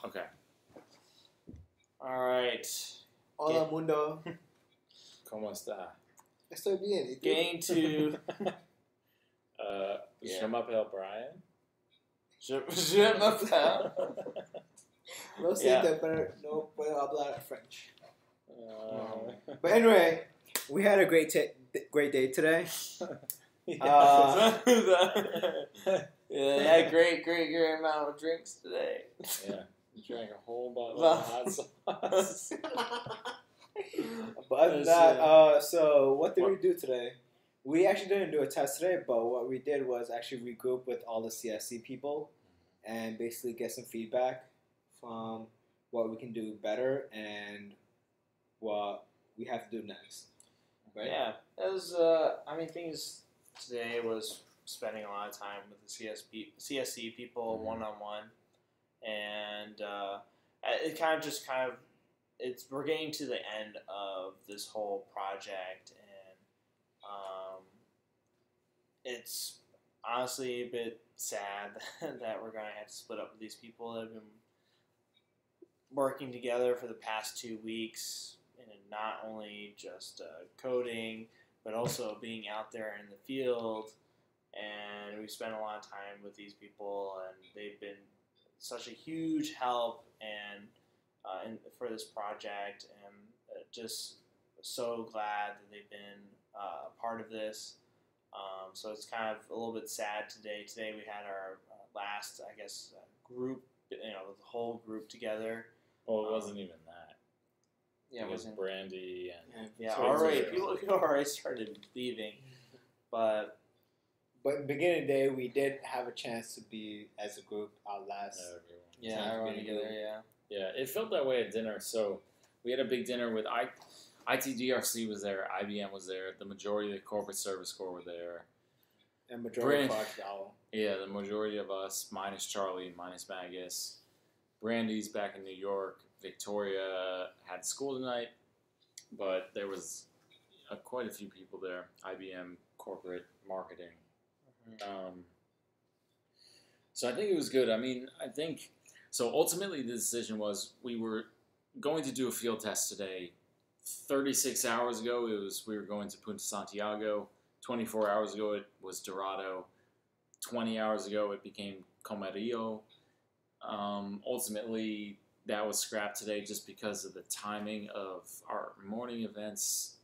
Okay. All right. Hola mundo. ¿Cómo está? Estoy bien. ¿Y tú? Getting to Je m'appelle Brian. Je m'appelle. Lo siento, pero no puedo hablar French. Uh, But anyway, we had a great day today. yeah. Yeah, they had great amount of drinks today. Yeah. You drank a whole bottle of hot sauce. But other than that, so what did we do today? We actually didn't do a test today, but what we did was actually regroup with all the CSC people and basically get some feedback from what we can do better and what we have to do next. Right? Yeah, it was. Things today was spending a lot of time with the CSC people one on one, and it kind of we're getting to the end of this whole project, and it's honestly a bit sad that we're gonna have to split up with these people that have been working together for the past 2 weeks, and not only just coding, but also being out there in the field. And we spent a lot of time with these people, and they've been such a huge help and for this project, and just so glad that they've been a part of this. So it's kind of a little bit sad today. Today we had our last, group, the whole group together. Well, it wasn't even that. Yeah, it was Brandy and people already started leaving, but in the beginning of the day, we did have a chance to be as a group our last. everyone together. Yeah, it felt that way at dinner. So we had a big dinner with ITDRC was there, IBM was there, the majority of the corporate service corps were there. And majority of Project Owl. Yeah, the majority of us, minus Charlie, minus Magus. Brandy's back in New York. Victoria had school tonight, but there was quite a few people there. IBM corporate marketing. So I think it was good. So ultimately the decision was we were going to do a field test today. 36 hours ago we were going to Punta Santiago. 24 hours ago it was Dorado. 20 hours ago it became Comerio. Ultimately that was scrapped today just because of the timing of our morning events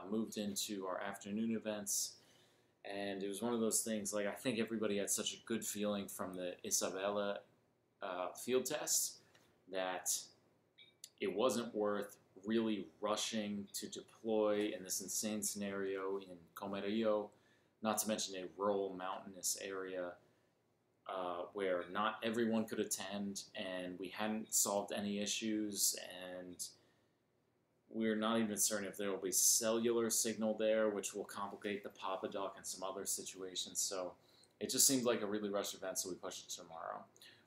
moved into our afternoon events. And it was one of those things, I think everybody had such a good feeling from the Isabela field test that it wasn't worth really rushing to deploy in this insane scenario in Comerio, not to mention a rural mountainous area where not everyone could attend, and we hadn't solved any issues, and we're not even certain if there will be cellular signal there, which will complicate the Papa Doc and some other situations. So it just seemed like a really rushed event, so we pushed it to tomorrow.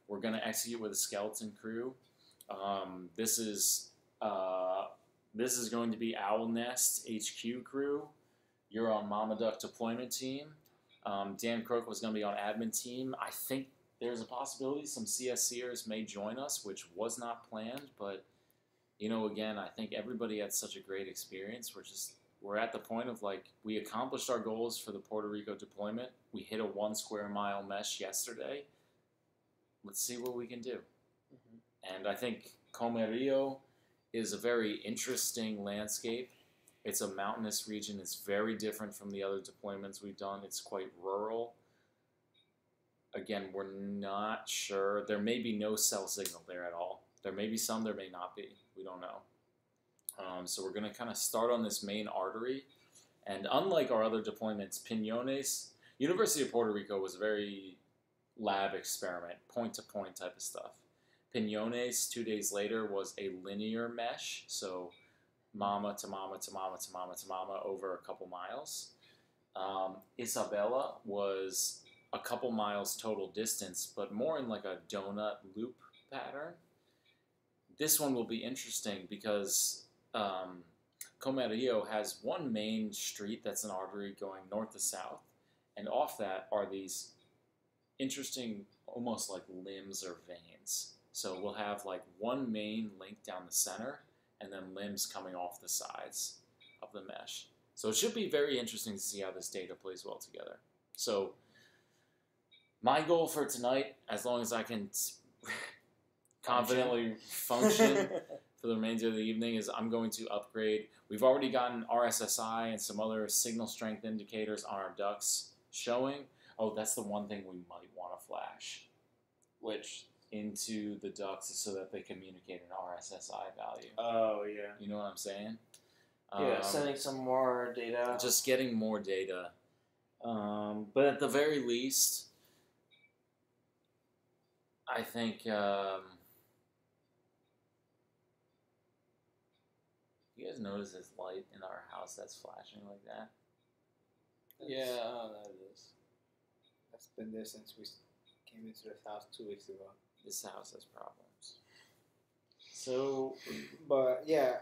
We're going to execute with a skeleton crew. This is going to be Owl Nest HQ crew. You're on Mama Duck deployment team. Dan Crook was going to be on admin team. I think there's a possibility some CSCers may join us, which was not planned, but again, I think everybody had such a great experience. We're at the point of we accomplished our goals for the Puerto Rico deployment. We hit a 1 square mile mesh yesterday. Let's see what we can do. Mm-hmm. And I think Comerio is a very interesting landscape. It's a mountainous region. It's very different from the other deployments we've done. It's quite rural. Again, we're not sure. There may be no cell signal there at all. There may be some, there may not be. We don't know. So we're going to kind of start on this main artery. And unlike our other deployments, Piñones, University of Puerto Rico was a very lab experiment, point-to-point type of stuff. Piñones, 2 days later, was a linear mesh. So mama to mama to mama to mama to mama over a couple miles. Isabela was a couple miles total distance, but more in a donut loop pattern. This one will be interesting because Comerio has one main street that's an artery going north to south, and off that are these interesting, almost like limbs or veins. So we'll have like one main link down the center and then limbs coming off the sides of the mesh. So it should be very interesting to see how this data plays well together. So my goal for tonight, as long as I can confidently function for the remainder of the evening, is I'm going to upgrade. We've already gotten RSSI and some other signal strength indicators on our ducts showing. Oh, that's the one thing we might want to flash. Which? Into the ducts so that they communicate an RSSI value. Oh, yeah. You know what I'm saying? Yeah, sending some more data. Just getting more data. But at the very least, I think... you guys notice this light in our house that's flashing like that? Yeah, that is. That's been there since we came into this house 2 weeks ago. This house has problems. So, but yeah,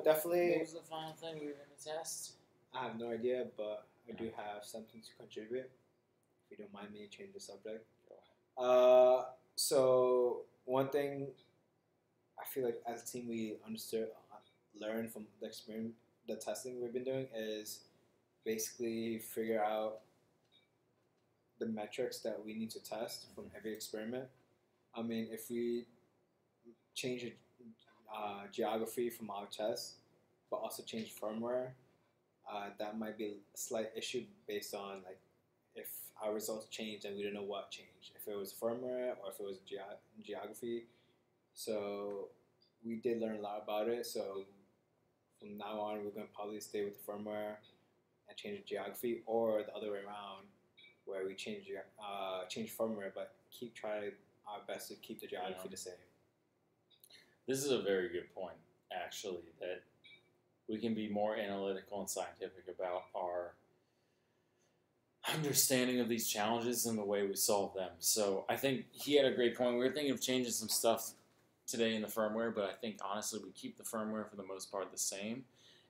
definitely. What was the final thing we were going to test? I have no idea, but I do have something to contribute. If you don't mind me change the subject. So one thing I feel like as a team we learned from the experiment, the testing we've been doing is basically figure out the metrics that we need to test from every experiment. I mean, if we change geography from our test, but also change firmware, that might be a slight issue based on like if our results change and we don't know what changed. If it was firmware or if it was geography. So we did learn a lot about it. So from now on, we're going to probably stay with the firmware and change the geography, or the other way around, where we change firmware but keep trying our best to keep the geography the same. This is a very good point, actually, that we can be more analytical and scientific about our understanding of these challenges and the way we solve them. So I think he had a great point. We were thinking of changing some stuff today in the firmware, but I think honestly we keep the firmware for the most part the same.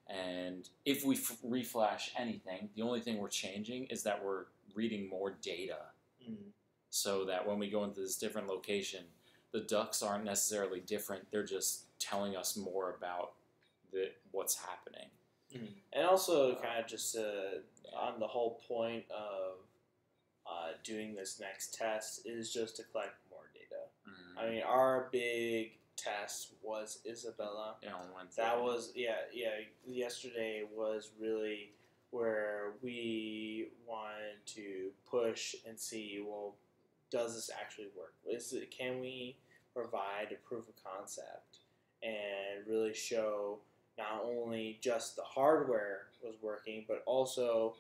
And if we reflash anything, the only thing we're changing is that we're reading more data. So that when we go into this different location, the ducts aren't necessarily different. They're just telling us more about what's happening. And also kind of just on the whole point of doing this next test is just to collect more data. I mean, our big test was Isabella. Yeah, on Wednesday. That was, yesterday was really where we wanted to push and see, well, does this actually work? Can we provide a proof of concept and really show not only just the hardware was working, but also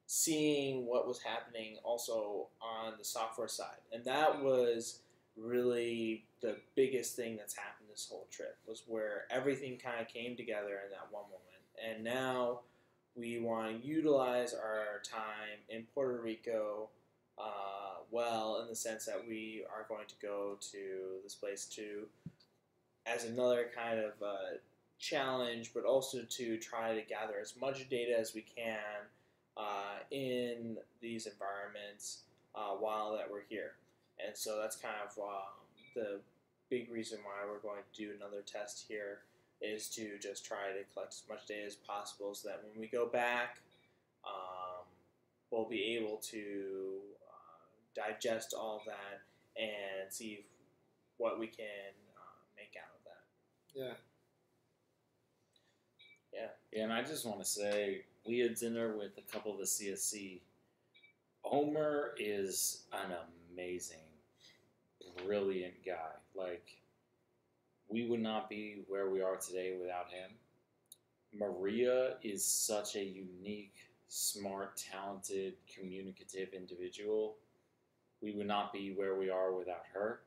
seeing what was happening also on the software side. And that was really the biggest thing that's happened this whole trip, was where everything kind of came together in that one moment. And now we want to utilize our time in Puerto Rico well, in the sense that we are going to go to this place as another kind of challenge, but also to try to gather as much data as we can in these environments while that we're here. And so that's kind of the big reason why we're going to do another test here, is to just try to collect as much data as possible so that when we go back, we'll be able to digest all of that and see what we can make out of that. Yeah, and I just want to say, we had dinner with a couple of the CSC. Omer is an amazing, brilliant guy. Like, we would not be where we are today without him. Maria is such a unique, smart, talented, communicative individual. We would not be where we are without her.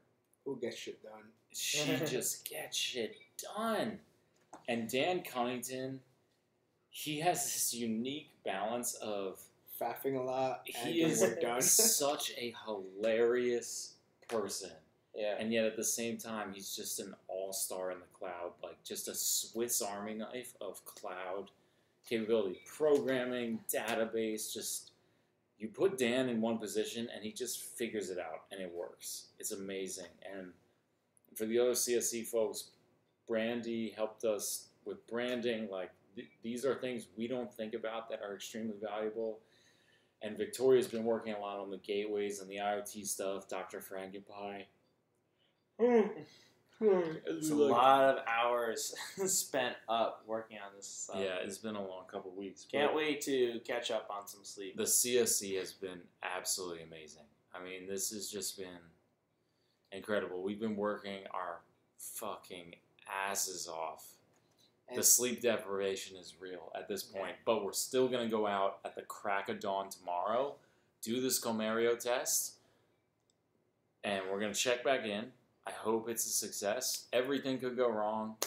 Who gets shit done? She just gets shit done. And Dan Cunnington, he has this unique balance of faffing a lot. He is such a hilarious person. Yeah. And yet at the same time, he's just an all-star in the cloud, like just a Swiss Army knife of cloud capability, programming, database. Just, you put Dan in one position and he just figures it out and it works. It's amazing. And for the other CSC folks, Brandy helped us with branding. Like these are things we don't think about that are extremely valuable. And Victoria's been working a lot on the gateways and the IoT stuff. Dr. Frankenpie. It's a lot of hours spent up working on this stuff. Yeah, it's been a long couple weeks. Can't wait to catch up on some sleep. The CSC has been absolutely amazing. I mean, this has just been incredible. We've been working our fucking asses off. And the sleep deprivation is real at this point, but we're still going to go out at the crack of dawn tomorrow, do this Comerio test, and we're going to check back in. I hope it's a success. Everything could go wrong.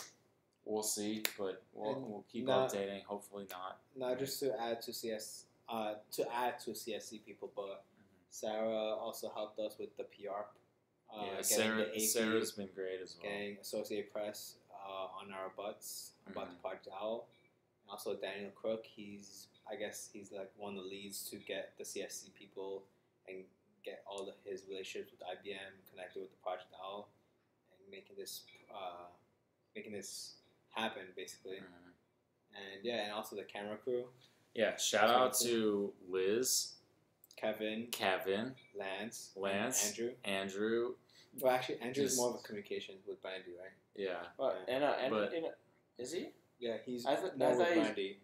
We'll see, but we'll keep updating. Hopefully not. Not just to add to CSC people, but Sarah also helped us with the PR. Sarah's been great as well. Getting Associated Press on our butts about the Project Owl. And also Daniel Crook. He's like one of the leads to get the CSC people and get all of his relationships with IBM connected with the Project Owl and making this happen basically. And and also the camera crew. Yeah, shout out to Liz, Kevin, Lance, Andrew. Well, actually, Andrew's more of a communication with Brandy, right? Yeah. Is he? Yeah, he's more with Brandy.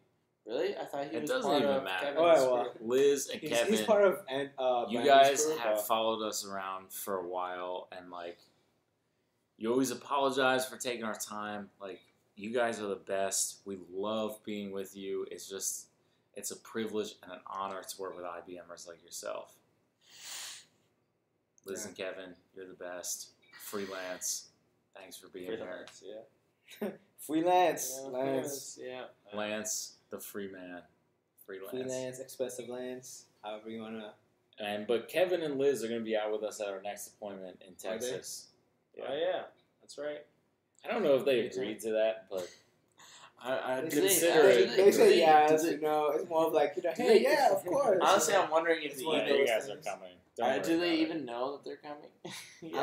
Really? I thought he was doesn't part even of matter. Kevin's Liz and Kevin. He's part of you guys have followed us around for a while, and like, you always apologize for taking our time. Like, you guys are the best. We love being with you. It's a privilege and an honor to work with IBMers like yourself. Liz and Kevin, you're the best. Freelance, thanks for being here. Yeah. Freelance, Lance. Yeah. Lance, the free man. Freelance, expensive Lance, however you wanna. But Kevin and Liz are gonna be out with us at our next appointment in Texas. Oh yeah, that's right. I don't know if they agreed to that, but I consider it. They say yes, it's more of like, hey, yeah, of course. Honestly, I'm wondering if you guys are coming. Do they even know that they're coming? I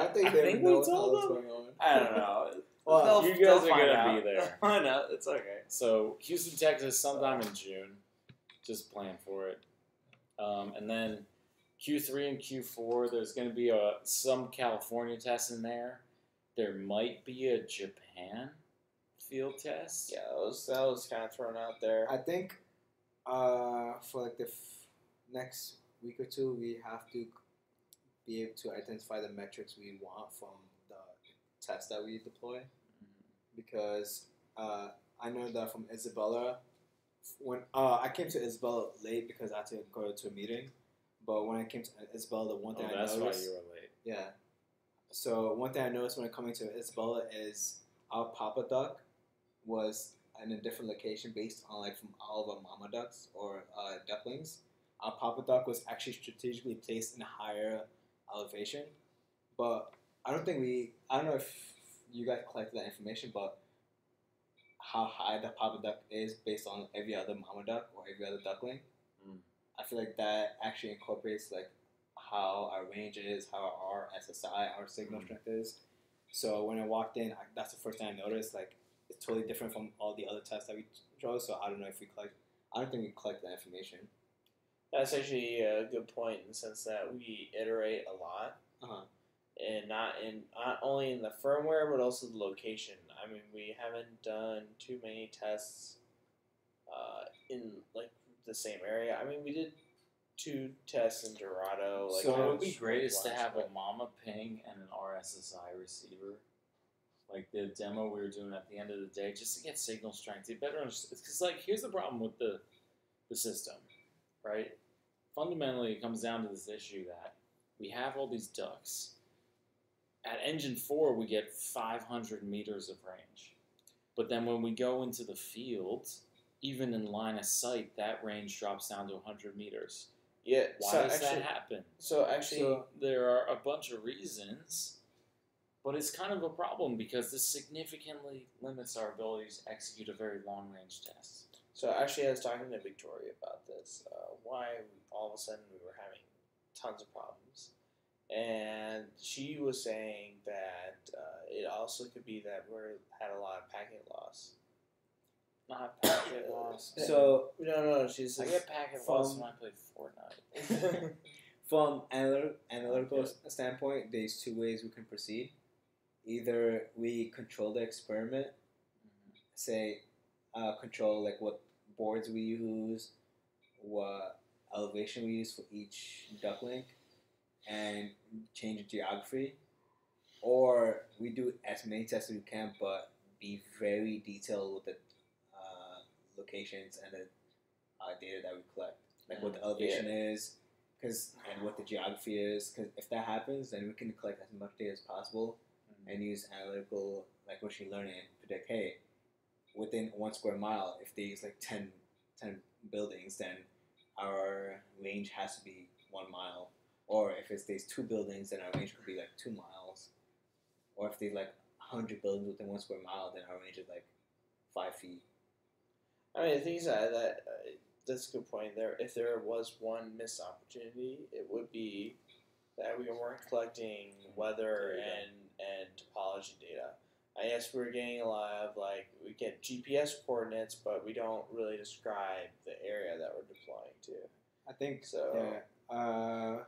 don't think they know what's going on. I don't know. Well, you guys are going to be there. I know. It's okay. So, Houston, Texas, sometime in June. Just plan for it. And then Q3 and Q4, there's going to be some California tests in there. There might be a Japan field test. Yeah, that was kind of thrown out there. I think for like the next week or two, we have to be able to identify the metrics we want from the test that we deploy. Because I know that from Isabella, when I came to Isabella late because I had to go to a meeting, but when I came to Isabella, the one thing I noticed... that's why you were late. Yeah. So one thing I noticed when coming to Isabella is our Papa Duck was in a different location based on like from all of our mama ducks or ducklings. Our Papa Duck was actually strategically placed in a higher elevation, but I don't know if you guys collected that information, but how high the Papa Duck is based on every other mama duck or every other duckling. I feel like that actually incorporates like how our range is, how our SSI, our signal strength is. So when I walked in, that's the first thing I noticed. Like, it's totally different from all the other tests that we chose. So I don't know if I don't think we collect that information. That's actually a good point in the sense that we iterate a lot, and not only in the firmware but also the location. I mean, we haven't done too many tests in like the same area. I mean, we did 2 tests in Dorado. Like, so what would be great is to have a mama ping and an RSSI receiver. Like the demo we were doing at the end of the day, just to get signal strength. You better understand, because like here's the problem with the system, right? Fundamentally, it comes down to this issue that we have all these ducks. At engine 4, we get 500 meters of range. But then when we go into the field, even in line of sight, that range drops down to 100 meters. Yeah. Why does that happen? So actually, there are a bunch of reasons, but it's kind of a problem because this significantly limits our ability to execute a very long-range test. So actually, I was talking to Victoria about this. Why all of a sudden we were having tons of problems, And she was saying that it also could be that we had a lot of packet loss. Not packet loss. So No, she says I get packet loss when I play Fortnite. from analytical standpoint, there's two ways we can proceed. Either we control the experiment, say, control like what boards we use, what elevation we use for each duck link, and change the geography. Or we do as many tests as we can, but be very detailed with the locations and the data that we collect, like what the elevation is, and what the geography is. Because if that happens, then we can collect as much data as possible and use analytical, like machine learning, and predict, hey, within 1 square mile, if they use like 10 buildings, then our range has to be 1 mile. Or if there's 2 buildings, then our range could be like 2 miles. Or if there's like 100 buildings within 1 square mile, then our range is like 5 feet. I mean, the thing is that that's a good point. There, if there was one missed opportunity, it would be that we weren't collecting weather and topology data. I guess we're getting a lot of we get GPS coordinates, but we don't really describe the area that we're deploying to. I think so. Yeah.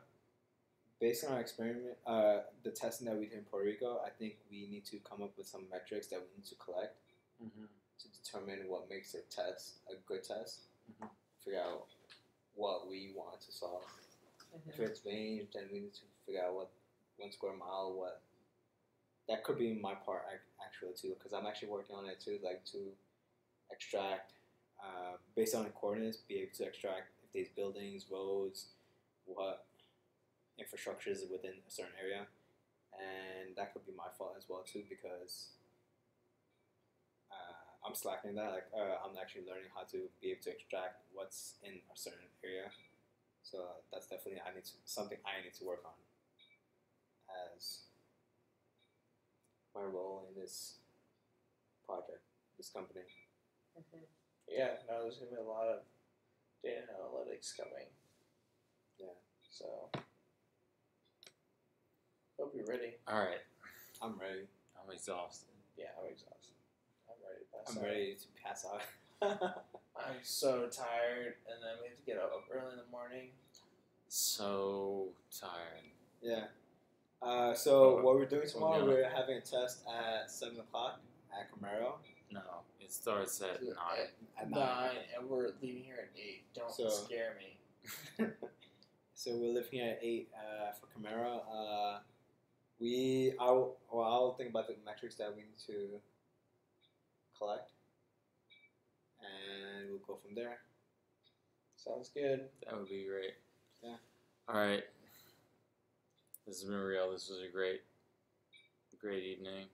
Based on our experiment, the testing that we did in Puerto Rico, I think we need to come up with some metrics that we need to collect to determine what makes a test a good test. Figure out what we want to solve. If it's range, then we need to figure out what 1 square mile, what. That could be my part actually too, because I'm actually working on it too, like to extract, based on the coordinates, be able to extract if there's buildings, roads, what infrastructure is within a certain area, and that could be my fault as well too, because I'm slacking that. I'm actually learning how to be able to extract what's in a certain area. So that's definitely something I need to work on as my role in this project, this company. Yeah, no, there's gonna be a lot of data analytics coming. Yeah. So hope you're ready. All right. I'm ready. I'm exhausted. Yeah, I'm exhausted. I'm ready to pass out. I'm ready to pass out. I'm so tired, and then we have to get up early in the morning. So tired. Yeah. So what we're doing tomorrow, we're having a test at 7 o'clock at Comerio. No, it starts at 9. At 9, and we're leaving here at 8. Don't scare me. So we're leaving here at 8 for Comerio. I'll think about the metrics that we need to collect, and we'll go from there. Sounds good. That would be great. Yeah. All right. This has been real. This was a great evening.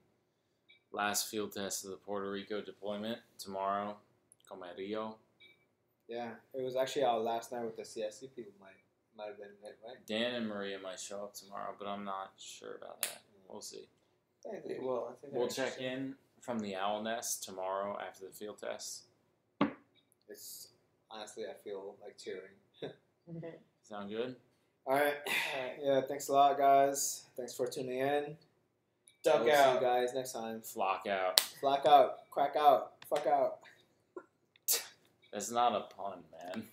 Last field test of the Puerto Rico deployment tomorrow. Comerio. Yeah, it was actually our last night with the CSC people. Might have been it, right? Dan and Maria might show up tomorrow, but I'm not sure about that. We'll see. I think they will. I think we'll check in from the Owl Nest tomorrow after the field test. It's honestly, I feel like tearing. Sound good? All right. Yeah, thanks a lot, guys. Thanks for tuning in. Duck out. See you guys next time. Flock out. Flock out. Crack out. Fuck out. That's not a pun, man.